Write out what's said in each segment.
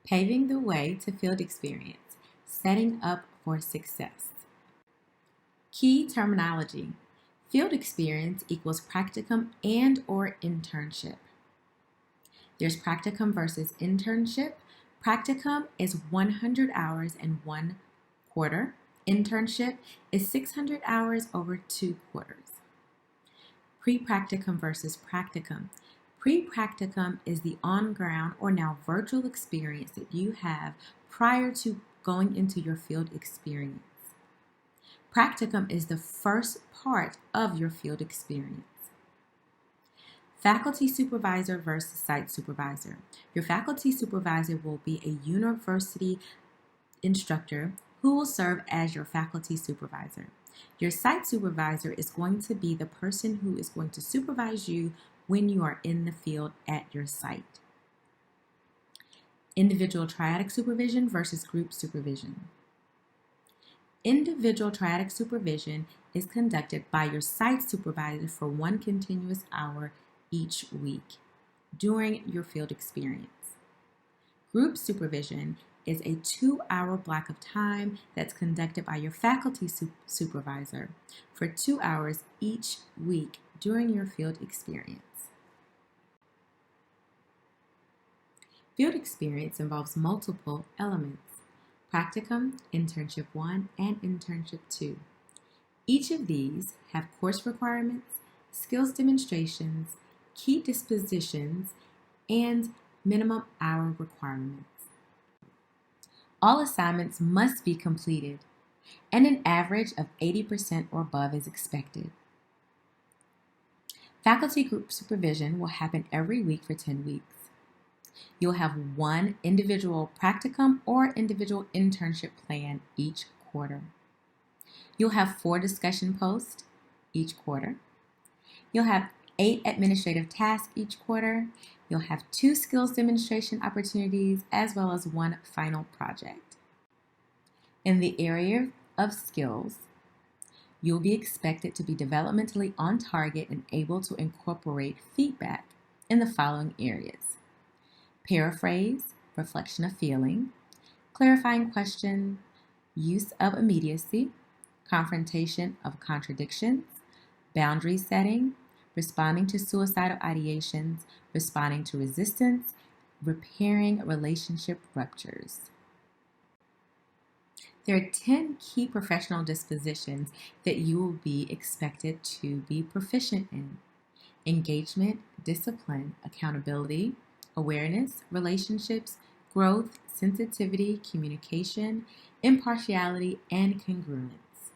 Paving the way to field experience, setting up for success. Key terminology. Field experience equals practicum and or internship. There's practicum versus internship. Practicum is 100 hours in 1 quarter. Internship is 600 hours over 2 quarters. Pre-practicum versus practicum. Pre-practicum is the on-ground or now virtual experience that you have prior to going into your field experience. Practicum is the first part of your field experience. Faculty supervisor versus site supervisor. Your faculty supervisor will be a university instructor who will serve as your faculty supervisor. Your site supervisor is going to be the person who is going to supervise you when you are in the field at your site. Individual triadic supervision versus group supervision. Individual triadic supervision is conducted by your site supervisor for 1 continuous hour each week during your field experience. Group supervision is a 2-hour block of time that's conducted by your faculty supervisor for 2 hours each week during your field experience. Field experience involves multiple elements: practicum, internship 1, and internship 2. Each of these have course requirements, skills demonstrations, key dispositions, and minimum hour requirements. All assignments must be completed, and an average of 80% or above is expected. Faculty group supervision will happen every week for 10 weeks. You'll have 1 individual practicum or individual internship plan each quarter. You'll have 4 discussion posts each quarter. You'll have 8 administrative tasks each quarter. You'll have 2 skills demonstration opportunities as well as 1 final project. In the area of skills, you'll be expected to be developmentally on target and able to incorporate feedback in the following areas: paraphrase, reflection of feeling, clarifying question, use of immediacy, confrontation of contradictions, boundary setting, responding to suicidal ideations, responding to resistance, repairing relationship ruptures. There are 10 key professional dispositions that you will be expected to be proficient in: engagement, discipline, accountability, awareness, relationships, growth, sensitivity, communication, impartiality, and congruence.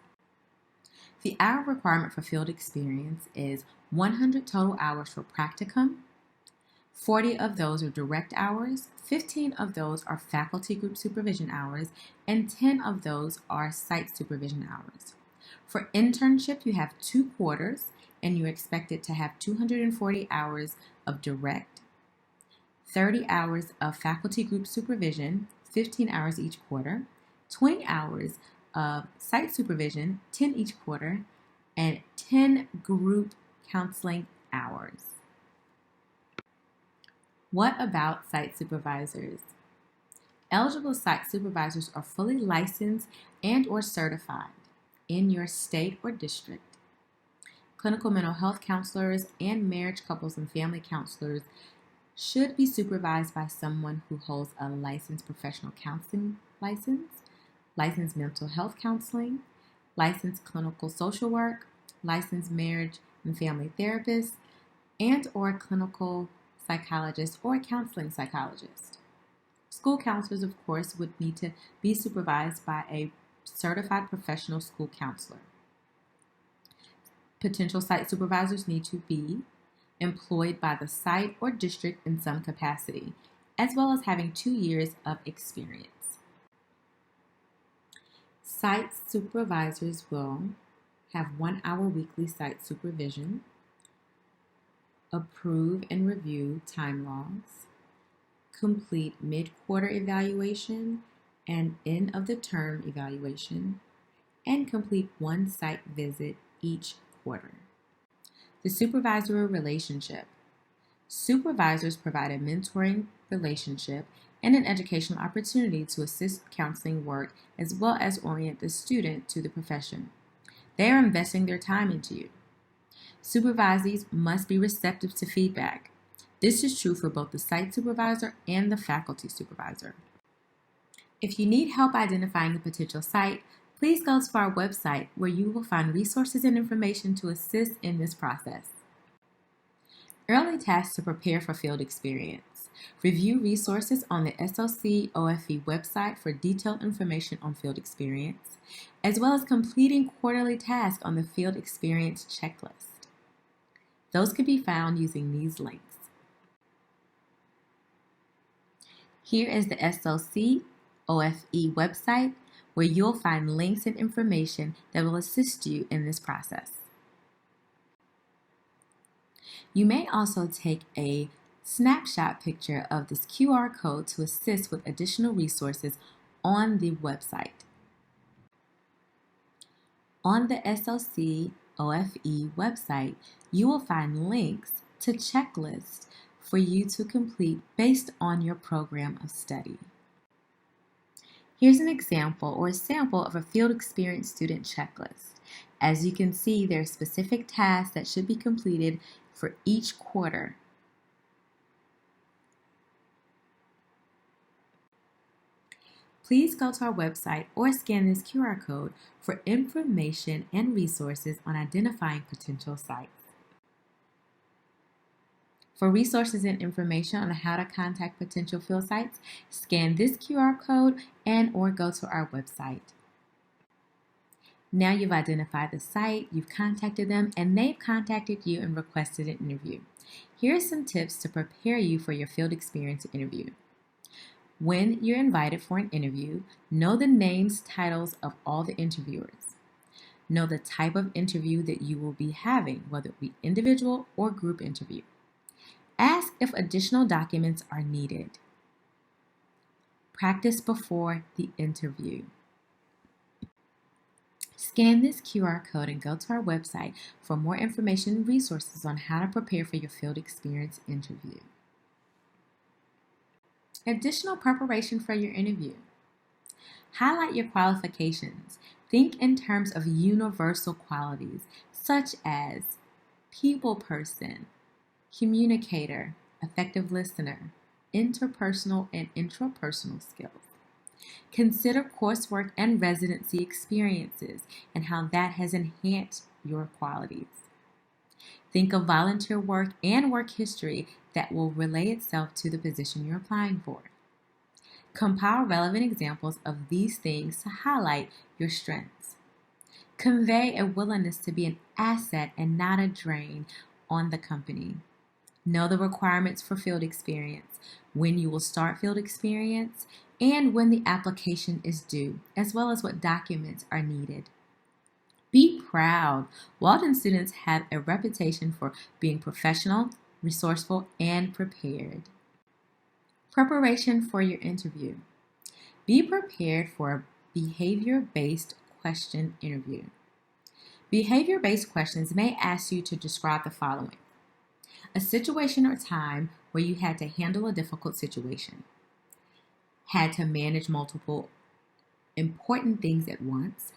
The hour requirement for field experience is 100 total hours for practicum. 40 of those are direct hours, 15 of those are faculty group supervision hours, and 10 of those are site supervision hours. For internship, you have 2 quarters, and you're expected to have 240 hours of direct, 30 hours of faculty group supervision, 15 hours each quarter, 20 hours of site supervision, 10 each quarter, and 10 group counseling hours. What about site supervisors? Eligible site supervisors are fully licensed and or certified in your state or district. Clinical mental health counselors and marriage, couples, and family counselors should be supervised by someone who holds a licensed professional counseling license, licensed mental health counseling, licensed clinical social work, licensed marriage and family therapist, and or clinical psychologist or counseling psychologist. School counselors, of course, would need to be supervised by a certified professional school counselor. Potential site supervisors need to be employed by the site or district in some capacity, as well as having 2 years of experience. Site supervisors will have 1 hour weekly site supervision, approve and review time logs, complete mid-quarter evaluation and end of the term evaluation, and complete 1 site visit each quarter. The supervisory relationship. Supervisors provide a mentoring relationship and an educational opportunity to assist counseling work as well as orient the student to the profession. They are investing their time into you. Supervisees must be receptive to feedback. This is true for both the site supervisor and the faculty supervisor. If you need help identifying a potential site, please go to our website where you will find resources and information to assist in this process. Early tasks to prepare for field experience. Review resources on the SOC-OFE website for detailed information on field experience, as well as completing quarterly tasks on the field experience checklist. Those can be found using these links. Here is the SOC-OFE website where you'll find links and information that will assist you in this process. You may also take a snapshot picture of this QR code to assist with additional resources on the website. On the SOC-OFE website, you will find links to checklists for you to complete based on your program of study. Here's an example or a sample of a field experience student checklist. As you can see, there are specific tasks that should be completed for each quarter. Please go to our website or scan this QR code for information and resources on identifying potential sites. For resources and information on how to contact potential field sites, scan this QR code or go to our website. Now you've identified the site, you've contacted them, and they've contacted you and requested an interview. Here are some tips to prepare you for your field experience interview. When you're invited for an interview, know the names, titles of all the interviewers. Know the type of interview that you will be having, whether it be individual or group interview. Ask if additional documents are needed. Practice before the interview. Scan this QR code and go to our website for more information and resources on how to prepare for your field experience interview. Additional preparation for your interview. Highlight your qualifications. Think in terms of universal qualities such as people person, communicator, effective listener, interpersonal and intrapersonal skills. Consider coursework and residency experiences and how that has enhanced your qualities. Think of volunteer work and work history that will relay itself to the position you're applying for. Compile relevant examples of these things to highlight your strengths. Convey a willingness to be an asset and not a drain on the company. Know the requirements for field experience, when you will start field experience, and when the application is due, as well as what documents are needed. Be proud. Walden students have a reputation for being professional, resourceful, and prepared. Preparation for your interview. Be prepared for a behavior-based question interview. Behavior-based questions may ask you to describe the following: a situation or time where you had to handle a difficult situation, had to manage multiple important things at once,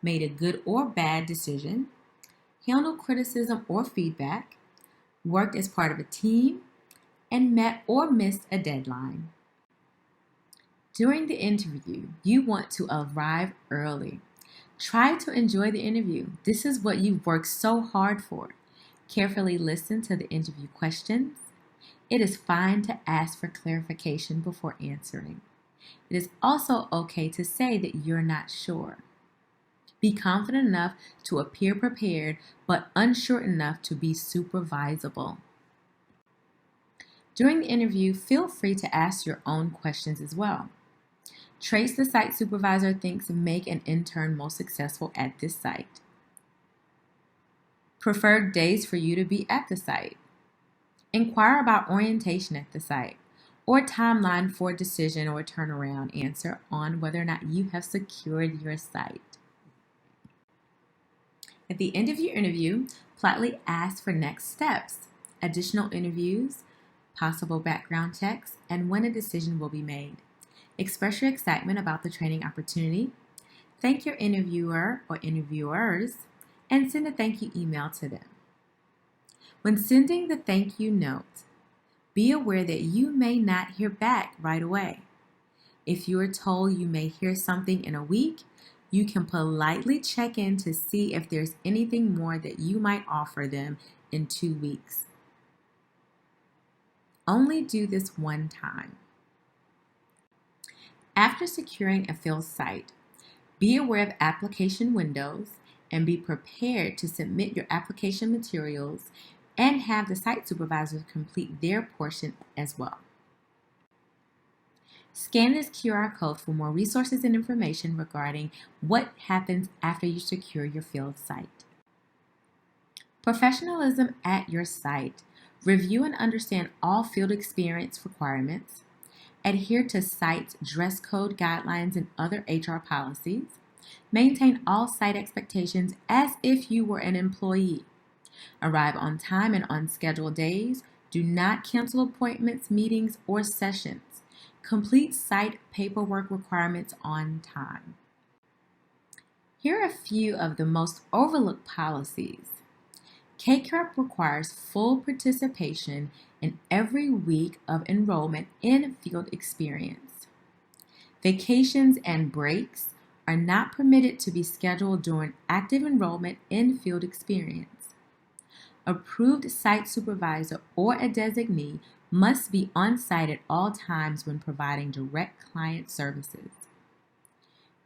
made a good or bad decision, handled criticism or feedback, worked as part of a team, and met or missed a deadline. During the interview, you want to arrive early. Try to enjoy the interview. This is what you've worked so hard for. Carefully listen to the interview questions. It is fine to ask for clarification before answering. It is also okay to say that you're not sure. Be confident enough to appear prepared, but unsure enough to be supervisable. During the interview, feel free to ask your own questions as well. Traits the site supervisor thinks make an intern most successful at this site. Preferred days for you to be at the site. Inquire about orientation at the site, or timeline for a decision or turnaround answer on whether or not you have secured your site. At the end of your interview, politely ask for next steps, additional interviews, possible background checks, and when a decision will be made. Express your excitement about the training opportunity. Thank your interviewer or interviewers, and send a thank you email to them. When sending the thank you note, be aware that you may not hear back right away. If you are told you may hear something in a week, you can politely check in to see if there's anything more that you might offer them in 2 weeks. Only do this one time. After securing a field site, be aware of application windows and be prepared to submit your application materials and have the site supervisor complete their portion as well. Scan this QR code for more resources and information regarding what happens after you secure your field site. Professionalism at your site. Review and understand all field experience requirements. Adhere to site's dress code guidelines and other HR policies. Maintain all site expectations as if you were an employee. Arrive on time and on scheduled days. Do not cancel appointments, meetings, or sessions. Complete site paperwork requirements on time. Here are a few of the most overlooked policies. KCAP requires full participation in every week of enrollment in field experience. Vacations and breaks are not permitted to be scheduled during active enrollment in field experience. Approved site supervisor or a designee must be on site at all times when providing direct client services.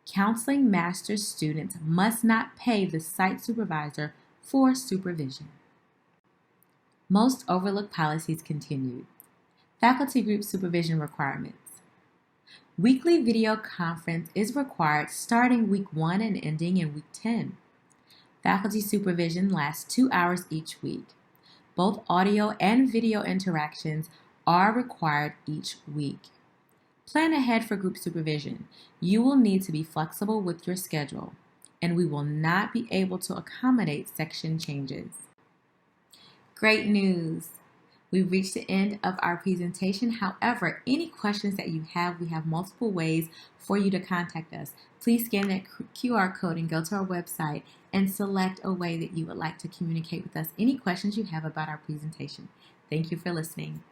Counseling master's students must not pay the site supervisor for supervision. Most overlooked policies continued. Faculty group supervision requirements. Weekly video conference is required starting week 1 and ending in week 10. Faculty supervision lasts 2 hours each week. Both audio and video interactions are required each week. Plan ahead for group supervision. You will need to be flexible with your schedule, and we will not be able to accommodate section changes. Great news! We've reached the end of our presentation. However, any questions that you have, we have multiple ways for you to contact us. Please scan that QR code and go to our website and select a way that you would like to communicate with us. Any questions you have about our presentation. Thank you for listening.